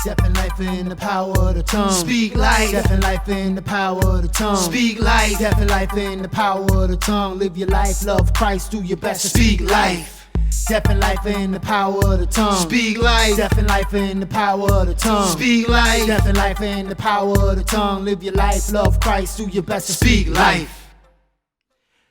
Stepping life in the power of the tongue. Speak life. Stepping life in the power of the tongue. Speak life. Stepping life in the power of the tongue. Live your life, love Christ, do your best to Speak life. Stepping life in the power of the tongue. Speak life. Stepping life in the power of the tongue. Speak life. Stepping life in the power of the tongue. Live your life, love Christ, do your best to Speak life.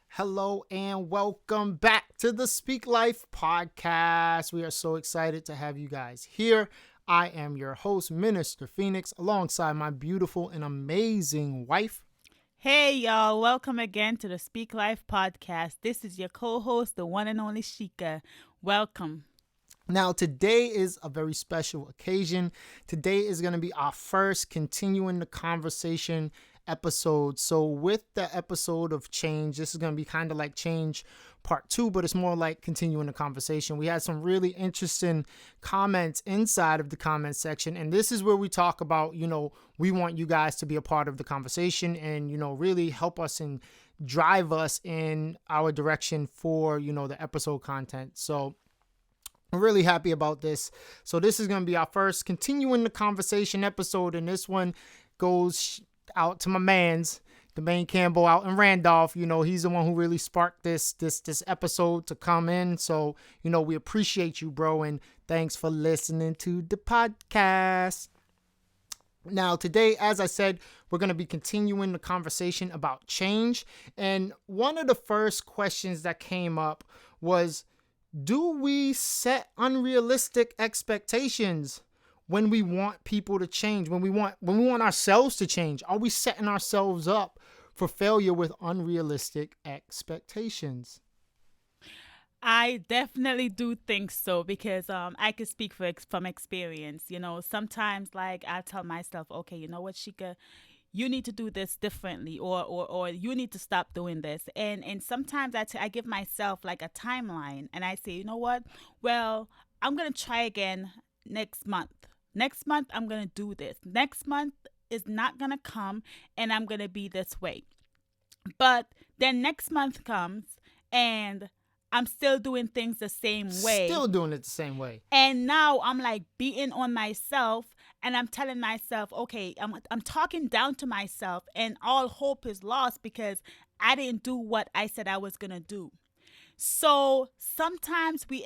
Hello and welcome back to the Speak Life podcast. We are so excited to have you guys here. I am your host, Minister Phoenix, alongside my beautiful and amazing wife. Hey y'all, welcome again to the Speak Life podcast. This is your co-host, the one and only Sheikah. Welcome. Now, today is a very special occasion. Today is going to be our first continuing the conversation episode. So with the episode of change, this is going to be kind of like change part 2, but it's more like continuing the conversation. We had some really interesting comments inside of the comment section, and this is where we talk about, we want you guys to be a part of the conversation and, really help us and drive us in our direction for, the episode content. So I'm really happy about this. So this is going to be our first continuing the conversation episode, and this one goes out to my the main Campbell out in Randolph. He's the one who really sparked this episode to come in. So, we appreciate you, bro, and thanks for listening to the podcast. Now, today, as I said, we're going to be continuing the conversation about change. And one of the first questions that came up was, do we set unrealistic expectations when we want people to change, when we want ourselves to change? Are we setting ourselves up for failure with unrealistic expectations? I definitely do think so, because I can speak from experience. Sometimes I tell myself, okay, you know what, Sheikah, you need to do this differently, or you need to stop doing this. And sometimes I give myself like a timeline, and I say, you know what, well, I'm going to try again next month. Next month, I'm going to do this. Next month is not going to come, and I'm going to be this way. But then next month comes, and I'm still doing things the same way. Still doing it the same way. And now I'm like beating on myself, and I'm telling myself, okay, I'm talking down to myself, and all hope is lost because I didn't do what I said I was going to do. So sometimes we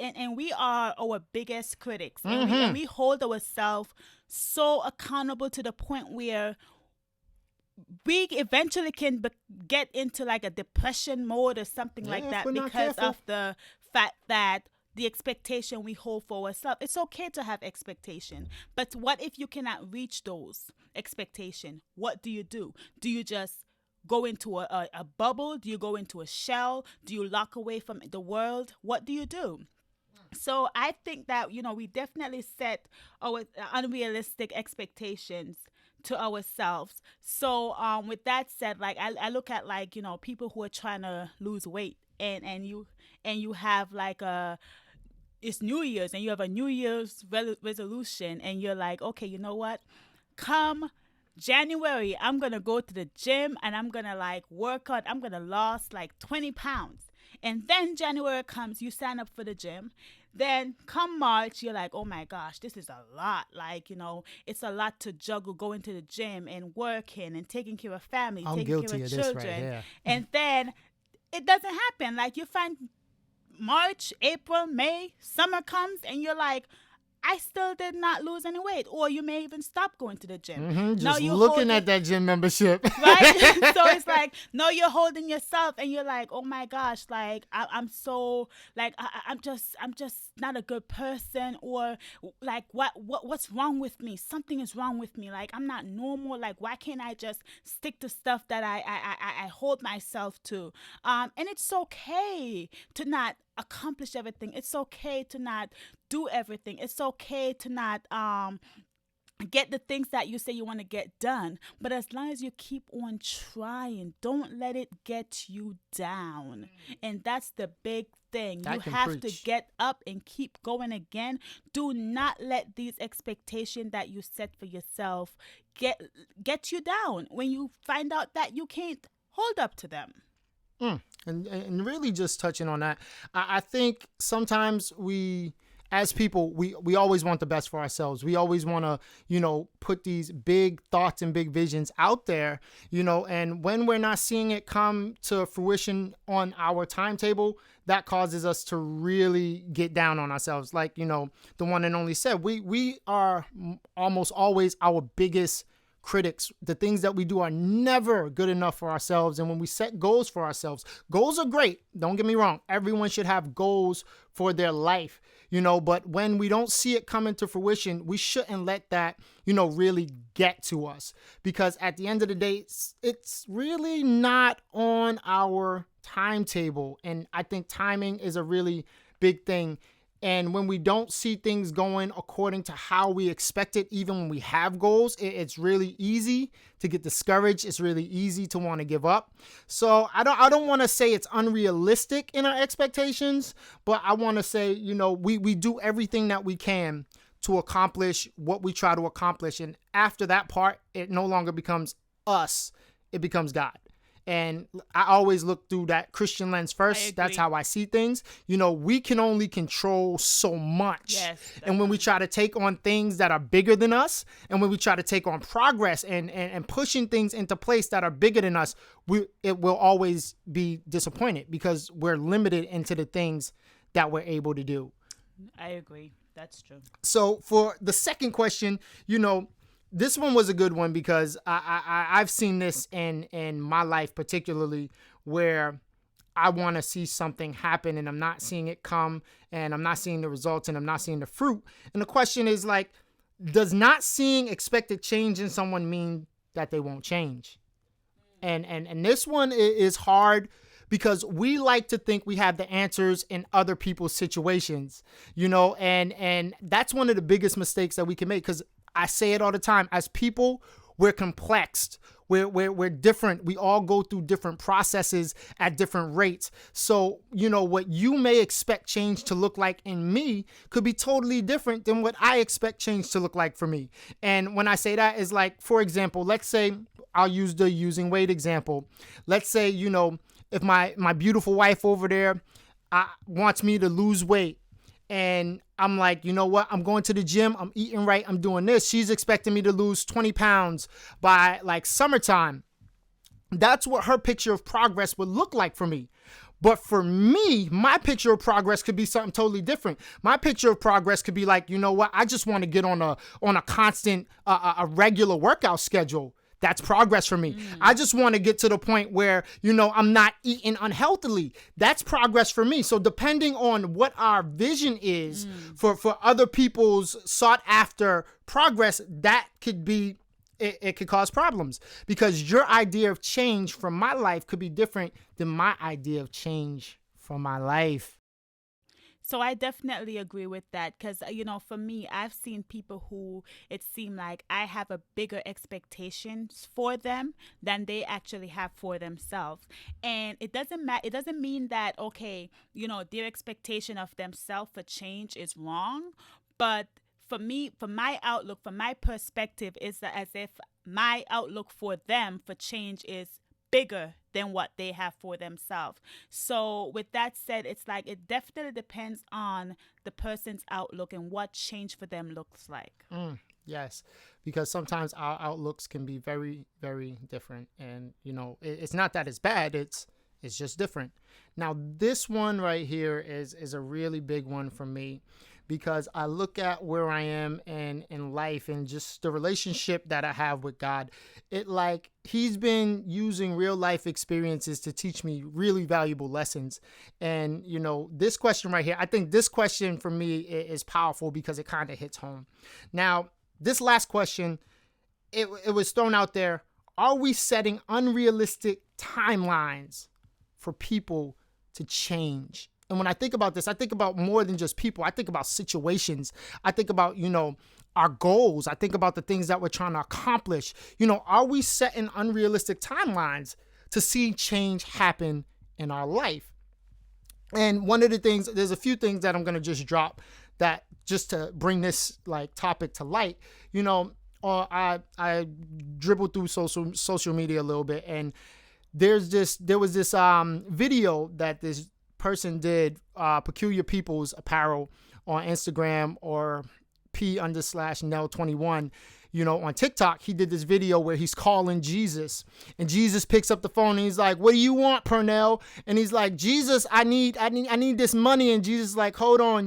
are our biggest critics, and we hold ourselves so accountable to the point where we eventually can get into like a depression mode or something like that, because of the fact that the expectation we hold for ourselves. It's okay to have expectation, but what if you cannot reach those expectations? What do? Do you just go into a bubble? Do you go into a shell? Do you lock away from the world? What do you do? So I think that, we definitely set our unrealistic expectations to ourselves. So with that said, I look at people who are trying to lose weight, and you have it's New Year's, and you have a New Year's resolution, and you're like, okay, you know what? Come January, I'm going to go to the gym, and I'm going to work out. I'm going to lose 20 pounds. And then January comes, you sign up for the gym. Then come March, you're like, oh my gosh, this is a lot. It's a lot to juggle going to the gym and working and taking care of family, taking care of children. Right here. And then it doesn't happen. You find March, April, May, summer comes, and you're like, I still did not lose any weight. Or you may even stop going to the gym. Just looking at that gym membership. Right? So it's no, you're holding yourself, and you're like, oh my gosh, I'm so, I'm just not a good person, or what's wrong with me? Something is wrong with me. I'm not normal. Why can't I just stick to stuff that I hold myself to? And it's okay to not accomplish everything. It's okay to not do everything. It's okay to not get the things that you say you want to get done. But as long as you keep on trying, don't let it get you down. And that's the big thing. You have to get up and keep going again. Do not let these expectations that you set for yourself get you down when you find out that you can't hold up to them. And really just touching on that, I think sometimes as people, we always want the best for ourselves. We always want to, put these big thoughts and big visions out there, and when we're not seeing it come to fruition on our timetable, that causes us to really get down on ourselves. Like, the one and only said, we are almost always our biggest critics. The things that we do are never good enough for ourselves. And when we set goals for ourselves, goals are great. Don't get me wrong. Everyone should have goals for their life, but when we don't see it come into fruition, we shouldn't let that, really get to us, because at the end of the day, it's really not on our timetable. And I think timing is a really big thing. And when we don't see things going according to how we expect it, even when we have goals, it's really easy to get discouraged. It's really easy to want to give up. So I don't want to say it's unrealistic in our expectations, but I want to say, we do everything that we can to accomplish what we try to accomplish. And after that part, it no longer becomes us. It becomes God. And I always look through that Christian lens first. That's how I see things. We can only control so much. Yes, and when we try to take on things that are bigger than us, and when we try to take on progress and pushing things into place that are bigger than us, it will always be disappointed, because we're limited into the things that we're able to do. I agree. That's true. So for the second question, this one was a good one, because I've seen this in my life, particularly where I want to see something happen and I'm not seeing it come, and I'm not seeing the results, and I'm not seeing the fruit. And the question is, like, does not seeing expected change in someone mean that they won't change? And this one is hard, because we like to think we have the answers in other people's situations, and that's one of the biggest mistakes that we can make, because I say it all the time. As people, we're complex. We're different. We all go through different processes at different rates. So, what you may expect change to look like in me could be totally different than what I expect change to look like for me. And when I say that is, like, for example, let's say I'll use the using weight example. Let's say, if my beautiful wife over there wants me to lose weight, and I'm like, you know what? I'm going to the gym. I'm eating right. I'm doing this. She's expecting me to lose 20 pounds by like summertime. That's what her picture of progress would look like for me. But for me, my picture of progress could be something totally different. My picture of progress could be like, you know what? I just want to get on a constant, a regular workout schedule. That's progress for me. I just want to get to the point where, I'm not eating unhealthily. That's progress for me. So depending on what our vision is for other people's sought after progress, that could be, it could cause problems, because your idea of change from my life could be different than my idea of change from my life. So I definitely agree with that, because, for me, I've seen people who it seemed like I have a bigger expectations for them than they actually have for themselves. And it doesn't matter. It doesn't mean that, okay, their expectation of themselves for change is wrong. But for me, from my outlook, from my perspective, is that as if my outlook for them for change is bigger than what they have for themselves. So with that said, it's like it definitely depends on the person's outlook and what change for them looks like. Yes, because sometimes our outlooks can be very, very different. And, it's not that it's bad. It's just different. Now, this one right here is a really big one for me, because I look at where I am in life and just the relationship that I have with God. He's been using real life experiences to teach me really valuable lessons. And, this question right here, I think this question for me is powerful because it kind of hits home. Now, this last question, it was thrown out there. Are we setting unrealistic timelines for people to change? And when I think about this, I think about more than just people. I think about situations. I think about, our goals. I think about the things that we're trying to accomplish. Are we setting unrealistic timelines to see change happen in our life? And one of the things, there's a few things that I'm going to just drop that just to bring this topic to light. I dribbled through social media a little bit, and there was this video that this person did, Peculiar People's Apparel, on Instagram, or p_nell21, on TikTok, he did this video where he's calling Jesus, and Jesus picks up the phone and he's like, "What do you want, Pernell?" And he's like, "Jesus, I need this money." And Jesus is like, "Hold on,"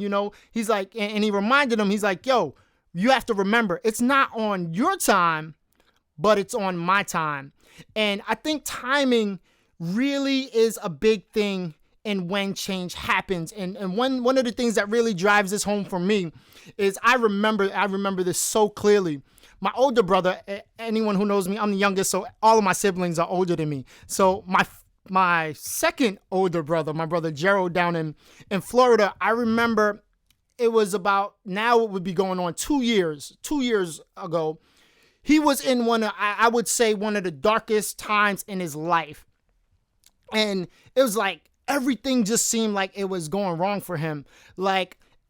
he's like, and he reminded him, he's like, "Yo, you have to remember, it's not on your time, but it's on my time." And I think timing really is a big thing in when change happens. And one of the things that really drives this home for me is I remember this so clearly. My older brother, anyone who knows me, I'm the youngest, so all of my siblings are older than me. So my second older brother, my brother Gerald, down in Florida, I remember it was about, now it would be going on 2 years ago. He was in I would say one of the darkest times in his life. And it was like everything just seemed like it was going wrong for him.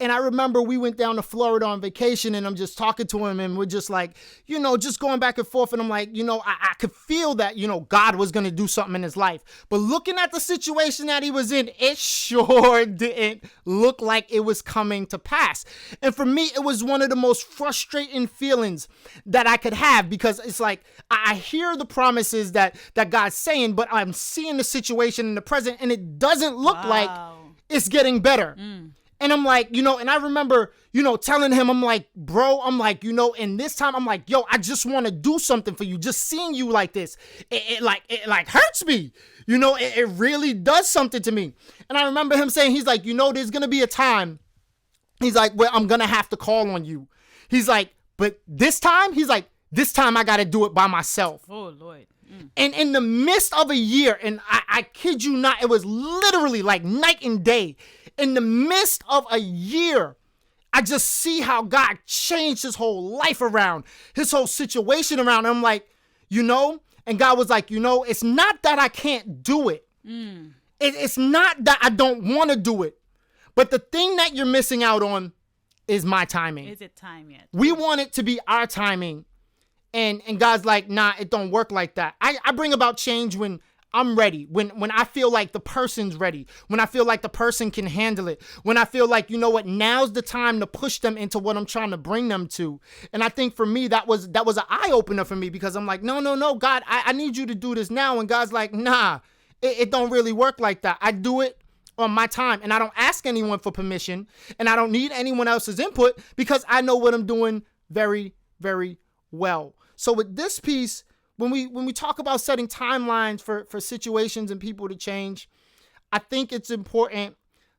And I remember we went down to Florida on vacation, and I'm just talking to him, and we're just like, just going back and forth. And I'm like, I could feel that, God was going to do something in his life. But looking at the situation that he was in, it sure didn't look like it was coming to pass. And for me, it was one of the most frustrating feelings that I could have, because it's like, I hear the promises that God's saying, but I'm seeing the situation in the present, and it doesn't look like it's getting better. And I'm like, and I remember, telling him, I'm like, bro, I'm like, and this time I'm like, yo, I just want to do something for you. Just seeing you like this, it hurts me. It really does something to me. And I remember him saying, he's like, there's going to be a time, he's like, where I'm going to have to call on you. He's like, but this time I got to do it by myself. Oh, Lord. And in the midst of a year, and I kid you not, it was literally like night and day. In the midst of a year, I just see how God changed his whole life around, his whole situation around. And I'm like, and God was like, it's not that I can't do it. It's not that I don't want to do it. But the thing that you're missing out on is my timing. Is it time yet? We want it to be our timing. And God's like, nah, it don't work like that. I bring about change when I'm ready, when I feel like the person's ready, when I feel like the person can handle it, when I feel like, now's the time to push them into what I'm trying to bring them to. And I think for me, that was an eye-opener for me, because I'm like, no, God, I need you to do this now. And God's like, nah, it don't really work like that. I do it on my time, and I don't ask anyone for permission, and I don't need anyone else's input, because I know what I'm doing very, very well. So with this piece, when we talk about setting timelines for situations and people to change, I think it's important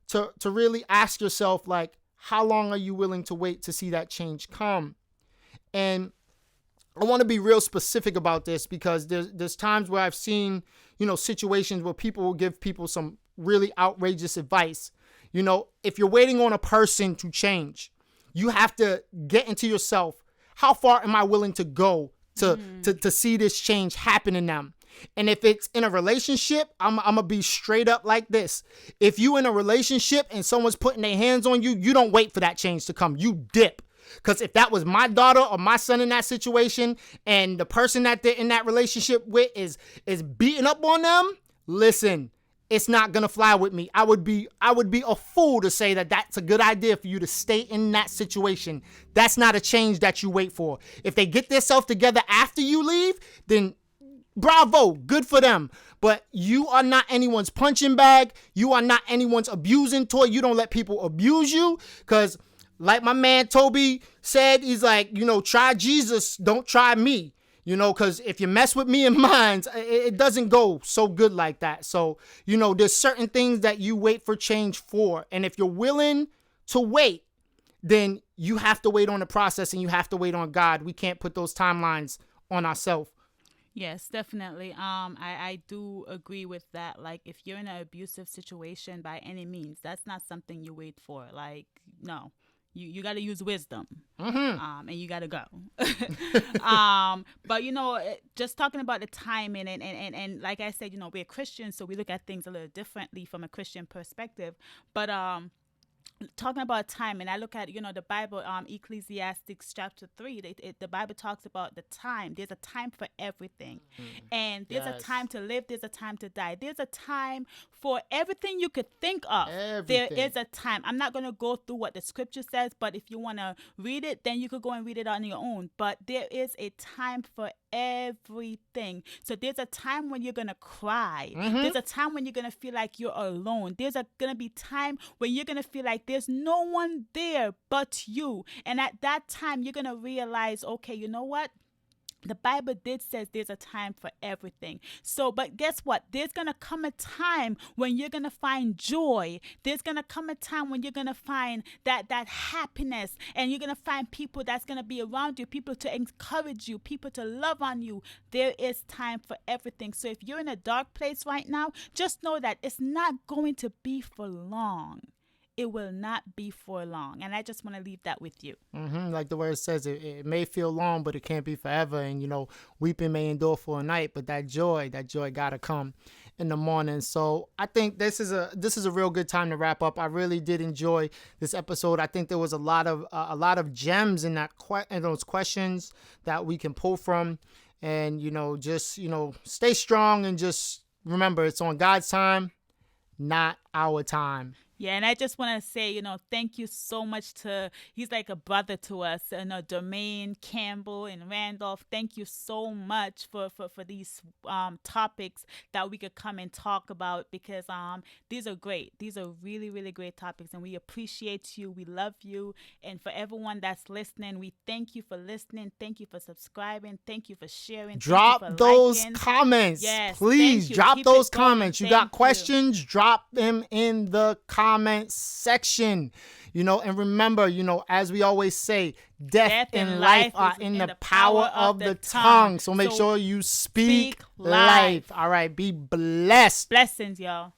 to really ask yourself, like, how long are you willing to wait to see that change come? And I want to be real specific about this, because there's times where I've seen, situations where people will give people some really outrageous advice. If you're waiting on a person to change, you have to get into yourself. How far am I willing to go to see this change happen in them? And if it's in a relationship, I'm going to be straight up like this. If you in a relationship and someone's putting their hands on you, you don't wait for that change to come. You dip. Because if that was my daughter or my son in that situation, and the person that they're in that relationship with is beating up on them, listen, it's not going to fly with me. I would be a fool to say that that's a good idea for you to stay in that situation. That's not a change that you wait for. If they get themselves together after you leave, then bravo, good for them. But you are not anyone's punching bag. You are not anyone's abusing toy. You don't let people abuse you, because like my man Toby said, he's like, try Jesus, don't try me. Because if you mess with me and mine, it doesn't go so good like that. So, there's certain things that you wait for change for. And if you're willing to wait, then you have to wait on the process, and you have to wait on God. We can't put those timelines on ourselves. Yes, definitely. I do agree with that. Like, if you're in an abusive situation, by any means, that's not something you wait for. Like, no. You got to use wisdom, and you got to go. But, just talking about the timing and like I said, we're Christians, so we look at things a little differently from a Christian perspective. But talking about time, and I look at, the Bible, Ecclesiastes chapter 3, the Bible talks about the time. There's a time for everything, and there's a time to live, there's a time to die, there's a time for everything you could think of. There is a time. I'm not going to go through what the scripture says, but if you want to read it, then you could go and read it on your own. But there is a time for everything. So there's a time when you're gonna cry. There's a time when you're gonna feel like you're alone. There's gonna be time when you're gonna feel like there's no one there but you. And at that time, you're gonna realize, okay, you know what? The Bible did says there's a time for everything. So, but guess what? There's going to come a time when you're going to find joy. There's going to come a time when you're going to find that happiness, and you're going to find people that's going to be around you, people to encourage you, people to love on you. There is time for everything. So if you're in a dark place right now, just know that it's not going to be for long. It will not be for long. And I just want to leave that with you. Like the word says, it may feel long, but it can't be forever. And, weeping may endure for a night, but that joy got to come in the morning. So I think this is a real good time to wrap up. I really did enjoy this episode. I think there was a lot of gems in in those questions that we can pull from. And, just, stay strong, and just remember, it's on God's time, not our time. Yeah, and I just want to say, thank you so much he's like a brother to us, Domain, Campbell, and Randolph. Thank you so much for these topics that we could come and talk about, because these are great. These are really, really great topics, and we appreciate you. We love you. And for everyone that's listening, we thank you for listening. Thank you for subscribing. Thank you for sharing. Drop those comments. Yes, please drop Keep those it going. comments. You Thank got questions, drop them in the comment section. And remember, as we always say, death and life are in the power of the tongue. So make sure you speak life. All right, be blessed. Blessings, y'all.